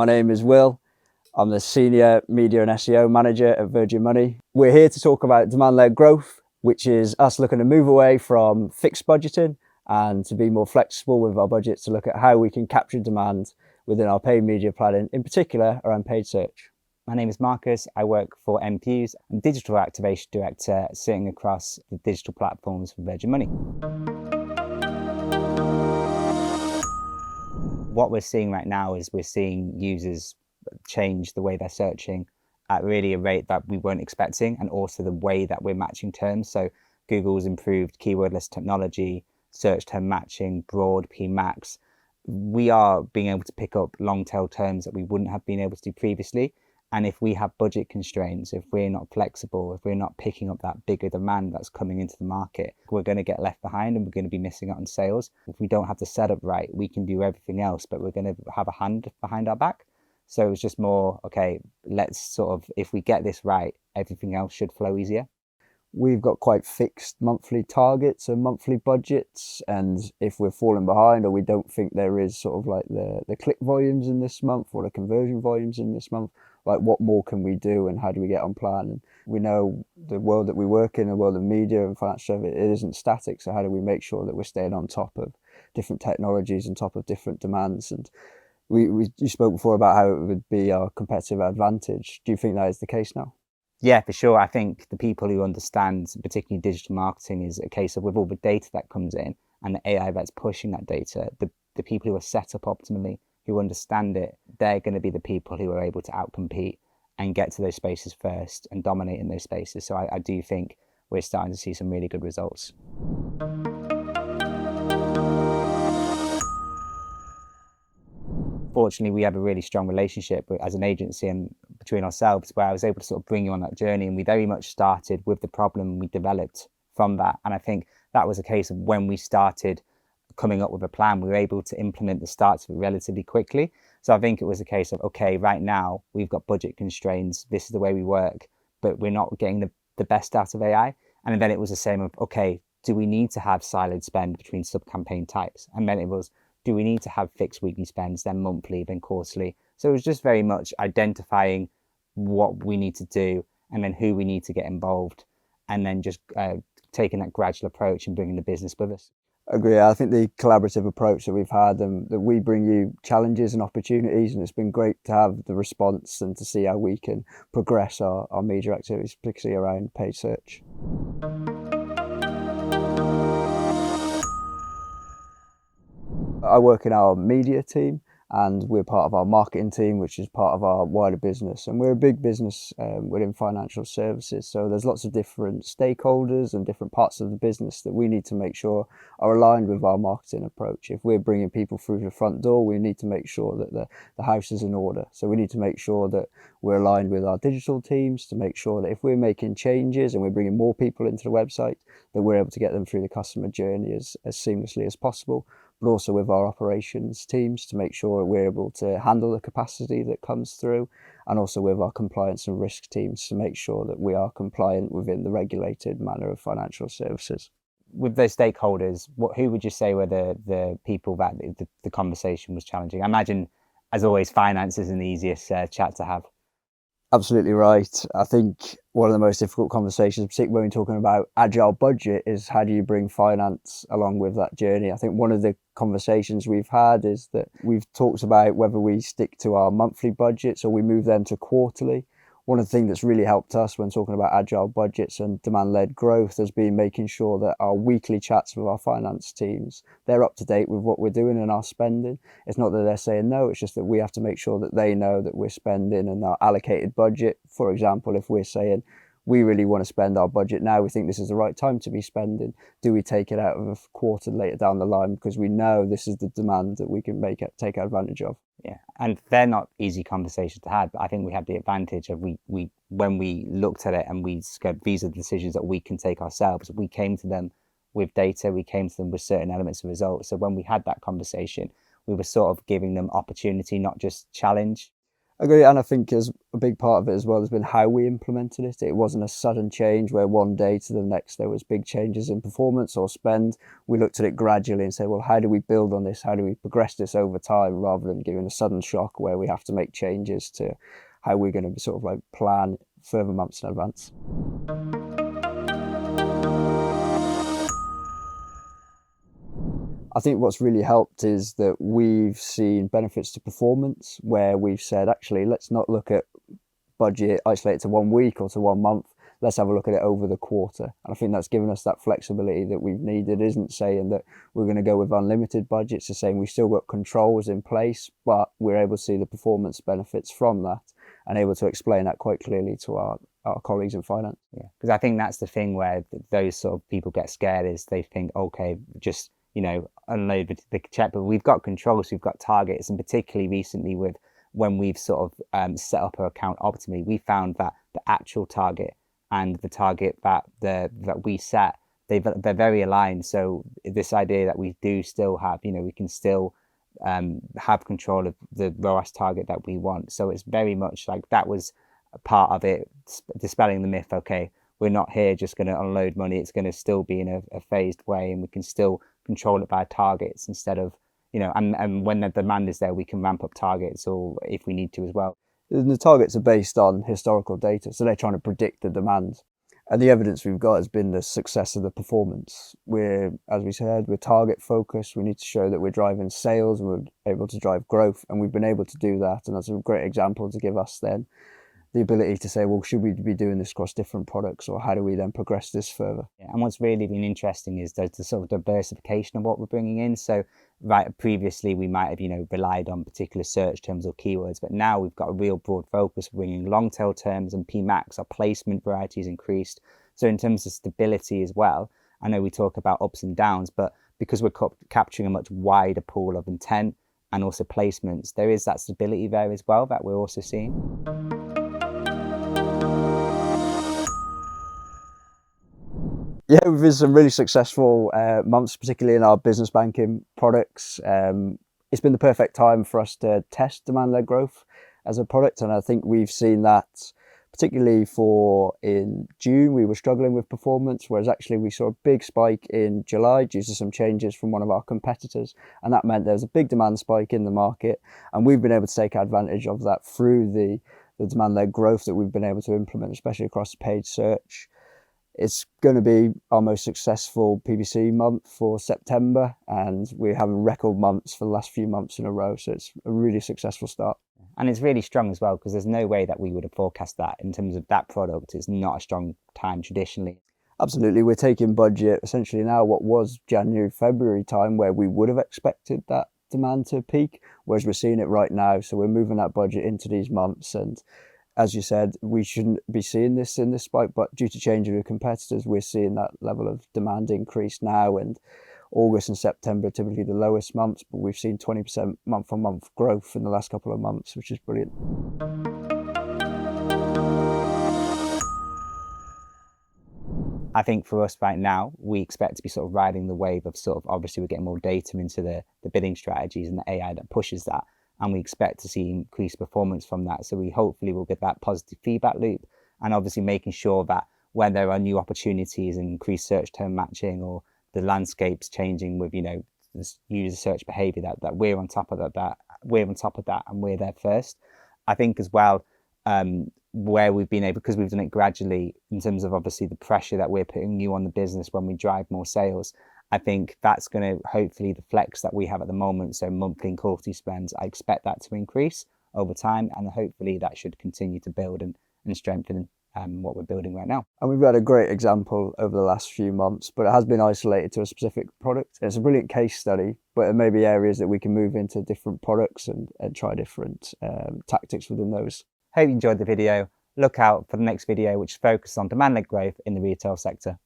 My name is Will. I'm the Senior Media and SEO Manager at Virgin Money. We're here to talk about demand-led growth, which is us looking to move away from fixed budgeting and to be more flexible with our budgets to look at how we can capture demand within our paid media planning, in particular around paid search. My name is Marcus. I work for mFuse. I'm Digital Activation Director sitting across the digital platforms for Virgin Money. What we're seeing right now is we're seeing users change the way they're searching at really a rate that we weren't expecting, and also the way that we're matching terms. So Google's improved keywordless technology, search term matching, broad PMax. We are being able to pick up long tail terms that we wouldn't have been able to do previously. And if we have budget constraints, if we're not flexible, if we're not picking up that bigger demand that's coming into the market, we're going to get left behind and we're going to be missing out on sales. If we don't have the setup right, we can do everything else, but we're going to have a hand behind our back. So it's just more, okay, let's sort of, if we get this right, everything else should flow easier. We've got quite fixed monthly targets and monthly budgets, and if we're falling behind or we don't think there is sort of like the click volumes in this month or the conversion volumes in this month, like what more can we do and how do we get on plan? And we know the world that we work in, the world of media and financial service, it isn't static. So how do we make sure that we're staying on top of different technologies and top of different demands? And you spoke before about how it would be our competitive advantage. Do you think that is the case now? Yeah, for sure. I think the people who understand, particularly digital marketing, is a case of with all the data that comes in and the AI that's pushing that data, the people who are set up optimally, who understand it, they're going to be the people who are able to outcompete and get to those spaces first and dominate in those spaces. So I do think we're starting to see some really good results. Fortunately, we have a really strong relationship as an agency and between ourselves, where I was able to sort of bring you on that journey, and we very much started with the problem we developed from that. And I think that was a case of when we started coming up with a plan, we were able to implement the starts of it relatively quickly. So I think it was a case of, okay, right now we've got budget constraints, this is the way we work, but we're not getting the best out of AI. And then it was the same of, okay, do we need to have siloed spend between sub-campaign types? And then it was, do we need to have fixed weekly spends, then monthly, then quarterly? So it was just very much identifying what we need to do and then who we need to get involved, and then just taking that gradual approach and bringing the business with us. Agree. I think the collaborative approach that we've had, and that we bring you challenges and opportunities, and it's been great to have the response and to see how we can progress our media activities, particularly around paid search. I work in our media team, and we're part of our marketing team, which is part of our wider business. And we're a big business within financial services. So there's lots of different stakeholders and different parts of the business that we need to make sure are aligned with our marketing approach. If we're bringing people through the front door, we need to make sure that the house is in order. So we need to make sure that we're aligned with our digital teams to make sure that if we're making changes and we're bringing more people into the website, that we're able to get them through the customer journey as seamlessly as possible, but also with our operations teams to make sure we're able to handle the capacity that comes through, and also with our compliance and risk teams to make sure that we are compliant within the regulated manner of financial services. With those stakeholders, who would you say were the people that the conversation was challenging? I imagine, as always, finance isn't the easiest chat to have. Absolutely right. I think one of the most difficult conversations, particularly when we're talking about agile budget, is how do you bring finance along with that journey? I think one of the conversations we've had is that we've talked about whether we stick to our monthly budgets or we move them to quarterly. One of the things that's really helped us when talking about agile budgets and demand-led growth has been making sure that our weekly chats with our finance teams, they're up to date with what we're doing and our spending. It's not that they're saying no, it's just that we have to make sure that they know that we're spending and our allocated budget. For example, if we're saying we really want to spend our budget now, we think this is the right time to be spending, do we take it out of a quarter later down the line because we know this is the demand that we can take advantage of? Yeah, and they're not easy conversations to have, but I think we had the advantage of when we looked at it and we said these are the decisions that we can take ourselves, we came to them with data, we came to them with certain elements of results. So when we had that conversation, we were sort of giving them opportunity, not just challenge. I agree, and I think as a big part of it as well has been how we implemented it. It wasn't a sudden change where one day to the next there was big changes in performance or spend. We looked at it gradually and said, well, how do we build on this? How do we progress this over time rather than giving a sudden shock where we have to make changes to how we're going to sort of like plan further months in advance. I think what's really helped is that we've seen benefits to performance where we've said, actually, let's not look at budget isolated to 1 week or to 1 month. Let's have a look at it over the quarter. And I think that's given us that flexibility that we've needed. It isn't saying that we're going to go with unlimited budgets. It's saying we've still got controls in place, but we're able to see the performance benefits from that and able to explain that quite clearly to our colleagues in finance. Yeah, because I think that's the thing where those sort of people get scared is they think, okay, just unload the check, but we've got controls, we've got targets, and particularly recently with when we've sort of set up our account optimally, we found that the actual target and the target that we set, they're very aligned. So this idea that we do still have, we can still have control of the ROAS target that we want. So it's very much like that was a part of it, dispelling the myth. Okay, we're not here just going to unload money. It's going to still be in a phased way, and we can still control it by targets instead of, and when the demand is there, we can ramp up targets or if we need to as well. The targets are based on historical data, so they're trying to predict the demand. And the evidence we've got has been the success of the performance. As we said, we're target focused. We need to show that we're driving sales and we're able to drive growth, and we've been able to do that. And that's a great example to give us then the ability to say, well, should we be doing this across different products, or how do we then progress this further? Yeah, and what's really been interesting is the sort of diversification of what we're bringing in. So previously we might have relied on particular search terms or keywords, but now we've got a real broad focus, bringing long tail terms and PMAX. Our placement variety has increased. So in terms of stability as well, I know we talk about ups and downs, but because we're capturing a much wider pool of intent and also placements, there is that stability there as well that we're also seeing. Yeah, we've been some really successful months, particularly in our business banking products. It's been the perfect time for us to test demand-led growth as a product, and I think we've seen that particularly in June, we were struggling with performance, whereas actually we saw a big spike in July due to some changes from one of our competitors, and that meant there was a big demand spike in the market, and we've been able to take advantage of that through the demand-led growth that we've been able to implement, especially across paid search. It's going to be our most successful PPC month for September, and we're having record months for the last few months in a row. So it's a really successful start. And it's really strong as well, because there's no way that we would have forecast that in terms of that product. It's not a strong time traditionally. Absolutely. We're taking budget essentially now what was January, February time where we would have expected that demand to peak, whereas we're seeing it right now. So we're moving that budget into these months, and as you said, we shouldn't be seeing this in this spike, but due to changing with competitors, we're seeing that level of demand increase now. And August and September are typically the lowest months, but we've seen 20% month-on-month growth in the last couple of months, which is brilliant. I think for us right now, we expect to be sort of riding the wave of obviously we're getting more data into the bidding strategies and the AI that pushes that. And we expect to see increased performance from that. So we hopefully will get that positive feedback loop, and obviously making sure that when there are new opportunities and increased search term matching, or the landscape's changing with this user search behavior, that we're on top of that and we're there first. I think as well, where we've been able, because we've done it gradually in terms of obviously the pressure that we're putting new on the business when we drive more sales, I think that's going to hopefully the flex that we have at the moment. So monthly and quarterly spends, I expect that to increase over time, and hopefully that should continue to build and strengthen what we're building right now. And we've had a great example over the last few months, but it has been isolated to a specific product. It's a brilliant case study, but there may be areas that we can move into different products and try different tactics within those. Hope you enjoyed the video. Look out for the next video, which focuses on demand-led growth in the retail sector.